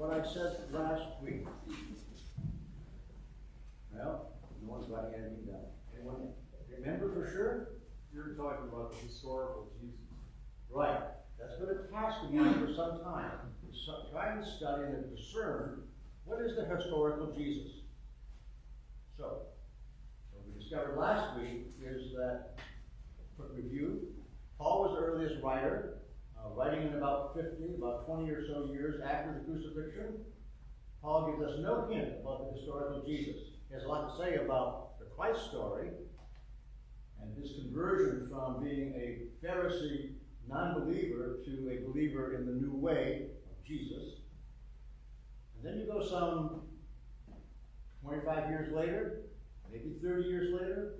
what I said last week? Well, no one's writing anything down. Anyone remember for sure? You're talking about the historical Jesus. Right. That's been a task of mine for some time. Trying to study and discern what is the historical Jesus. So, what we discovered last week is that, quick review, Paul was the earliest writer, writing in about 20 or so years after the crucifixion. Paul gives us no hint about the historical Jesus. He has a lot to say about the Christ story and his conversion from being a Pharisee non-believer to a believer in the new way of Jesus. And then you go some 25 years later, maybe 30 years later,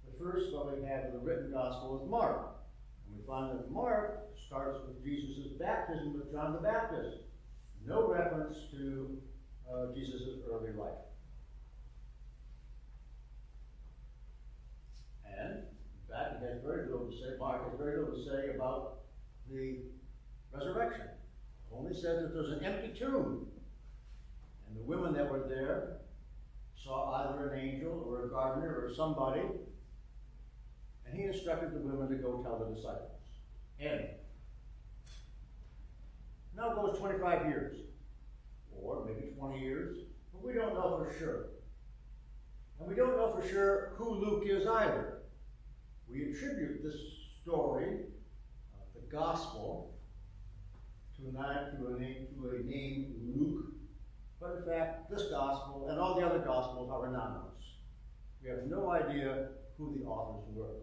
the first one we have in the written gospel is Mark. And we find that Mark starts with Jesus' baptism with John the Baptist. No reference to Jesus' early life. And, in fact, he has very little to say, Mark has very little to say about the resurrection. It only says that there's an empty tomb. And the women that were there saw either an angel or a gardener or somebody, and he instructed the women to go tell the disciples. And now it goes 25 years, or maybe 20 years, but we don't know for sure. And we don't know for sure who Luke is either. We attribute this story, the gospel, to a name Luke, but in fact, this gospel and all the other gospels are anonymous. We have no idea who the authors were.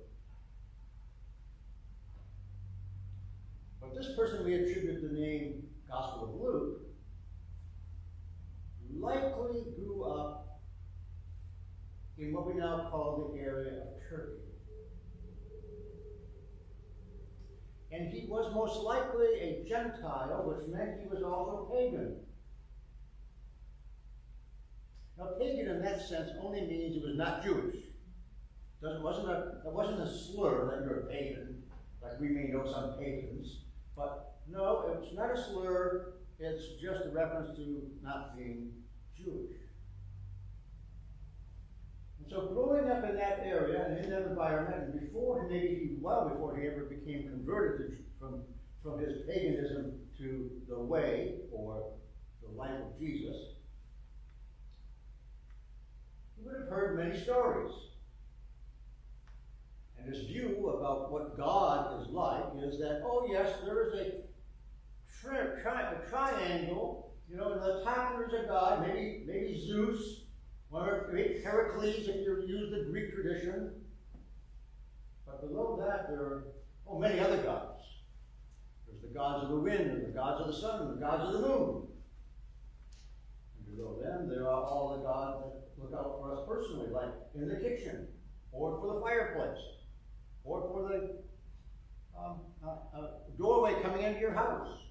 But this person we attribute the name Gospel of Luke likely grew up in what we now call the area of Turkey. And he was most likely a Gentile, which meant he was also pagan. Now, pagan in that sense only means he was not Jewish. That wasn't a slur that you're a pagan, like we may know some pagans. But no, it's not a slur, it's just a reference to not being Jewish. And so growing up in that area and in that environment, and before he ever became converted from his paganism to the way or the life of Jesus, he would have heard many stories. And his view about what God is like is that, oh yes, there is a triangle, in the top there's a god, maybe Zeus, or maybe Heracles if you use the Greek tradition. But below that there are, many other gods. There's the gods of the wind, and the gods of the sun, and the gods of the moon. And below them there are all the gods that look out for us personally, like in the kitchen, or for the fireplace, or for the doorway coming into your house.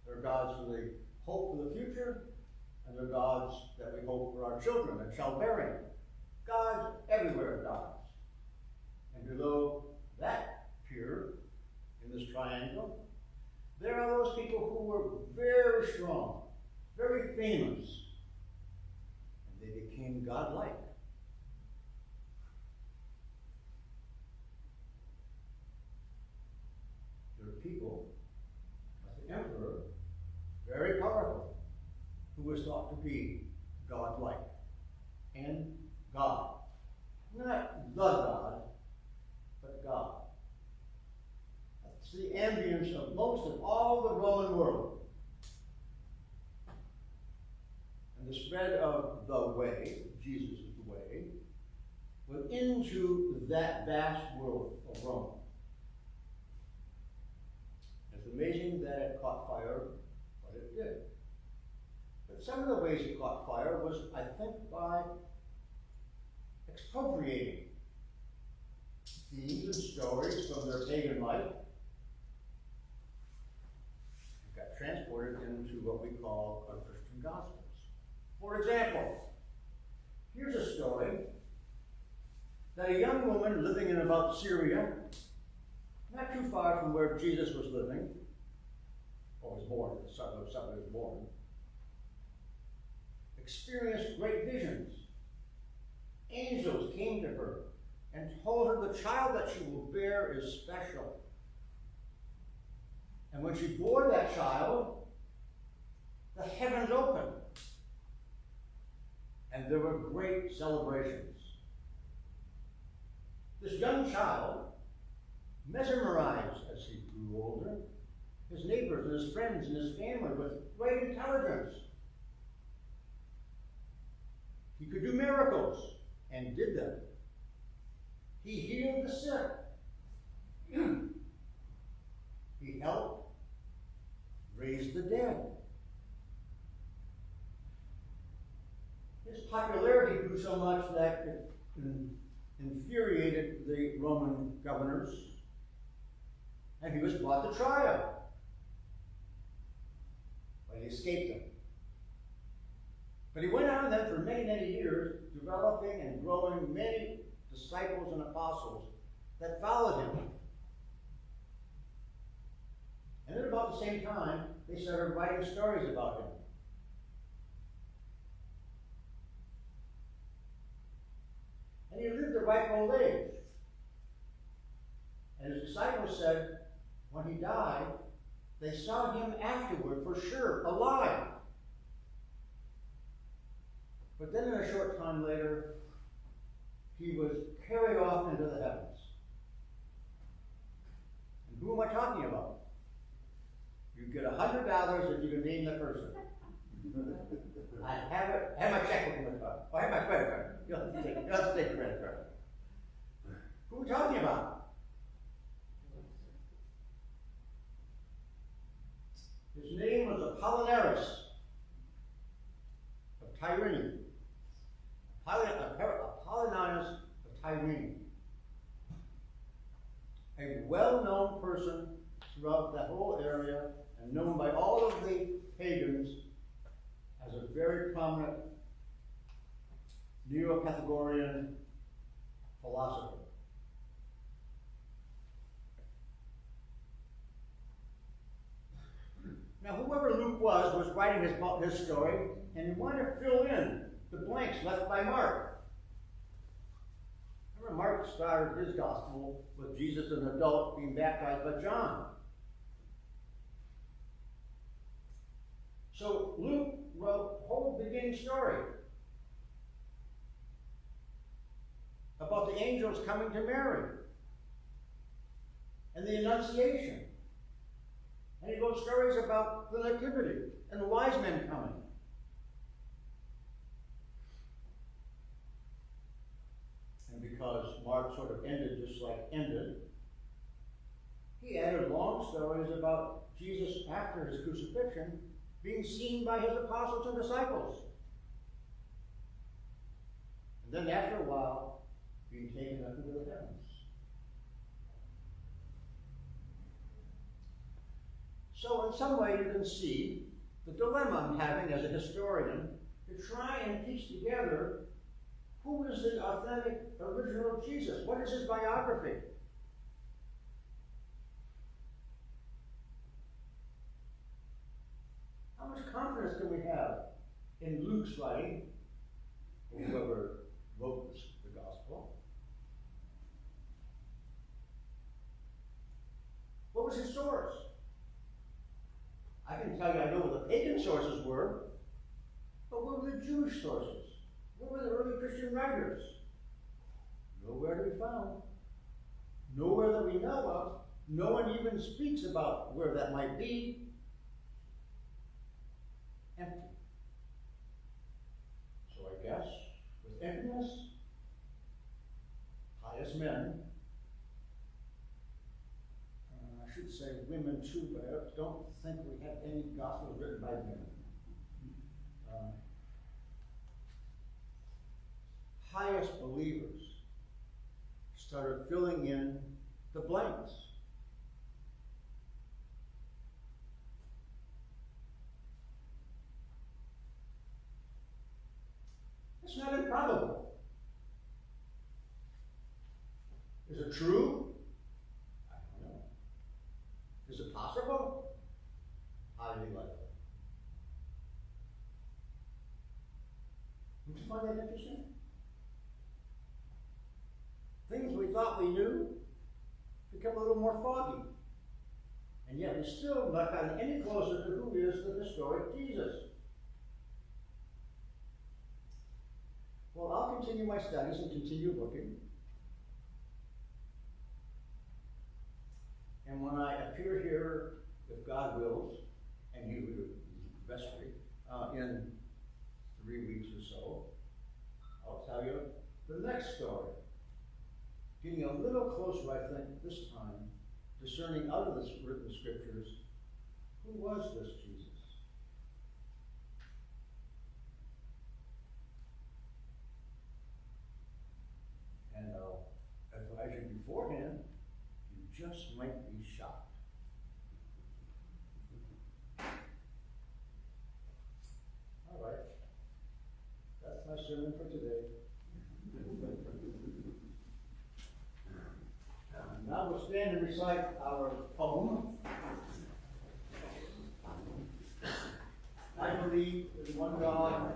There are gods for the hope for the future, and there are gods that we hope for our children and childbearing. Gods everywhere, gods. And below that pier, in this triangle, there are those people who were very strong, very famous, and they became godlike. There are people, like the emperor, very powerful, who was thought to be godlike and God. Not the God, but God. That's the ambience of most of all the Roman world. And the spread of the way, Jesus is the way, was into that vast world of Rome. It's amazing that it caught fire, but it did. But some of the ways it caught fire was, I think, by expropriating themes and stories from their pagan life and got transported into what we call our Christian Gospels. For example, here's a story that a young woman living in about Syria, not too far from where Jesus was living, or was born born, somebody was born, experienced great visions. Angels came to her and told her the child that she will bear is special. And when she bore that child, the heavens opened, and there were great celebrations. This young child, mesmerized as he grew older, his neighbors and his friends and his family with great intelligence. He could do miracles, and did them. He healed the sick. He helped raise the dead. His popularity grew so much that it infuriated the Roman governors, and he was brought to trial. But he escaped them. But he went on then for many, many years, developing and growing many disciples and apostles that followed him. And at about the same time, they started writing stories about him. And he lived a ripe old age. And his disciples said, when he died, they saw him afterward for sure, alive. But then in a short time later, he was carried off into the heavens. And who am I talking about? You get $100 if you can name the person. I have my checkbook in the car. I have my credit card. You don't have to take credit card. Who are we talking about? His name was Apollinaris of Tyrene. Apollinaris of Tyrene. A well-known person throughout that whole area and known by all of the pagans as a very prominent Neo-Pythagorean philosopher. Now, whoever Luke was writing his story, and he wanted to fill in the blanks left by Mark. Remember, Mark started his gospel with Jesus, an adult, being baptized by John. So Luke wrote the whole beginning story about the angels coming to Mary and the Annunciation. And he wrote stories about the Nativity and the wise men coming. And because Mark sort of ended just like ended, he added long stories about Jesus after his crucifixion being seen by his apostles and disciples. And then after a while, being taken up into the heavens. So in some way you can see the dilemma I'm having as a historian to try and piece together who is the authentic, original Jesus? What is his biography? How much confidence can we have in Luke's writing, or whoever wrote the gospel? What was his source? I can tell you I know what the pagan sources were, but what were the Jewish sources? What were the early Christian writers? Nowhere to be found. Nowhere that we know of. No one even speaks about where that might be. Empty. So I guess, with emptiness, pious men, I should say women too, but I don't think we have any gospels written by women. Pious believers started filling in the blanks. It's not improbable. Is it true? I don't know. Is it possible? Highly likely. Don't you find that interesting? Things we thought we knew become a little more foggy. And yet we still not gotten any closer to who is the historic Jesus. Well, I'll continue my studies and continue looking. And when I appear here, if God wills, and He will vestry, in 3 weeks or so, I'll tell you the next story. Getting a little closer, I think, this time, discerning out of the written scriptures, who was this Jesus? And I'll advise you beforehand, you just might be shocked. All right. That's my sermon for today. Now we'll stand and recite our poem. I believe in one God,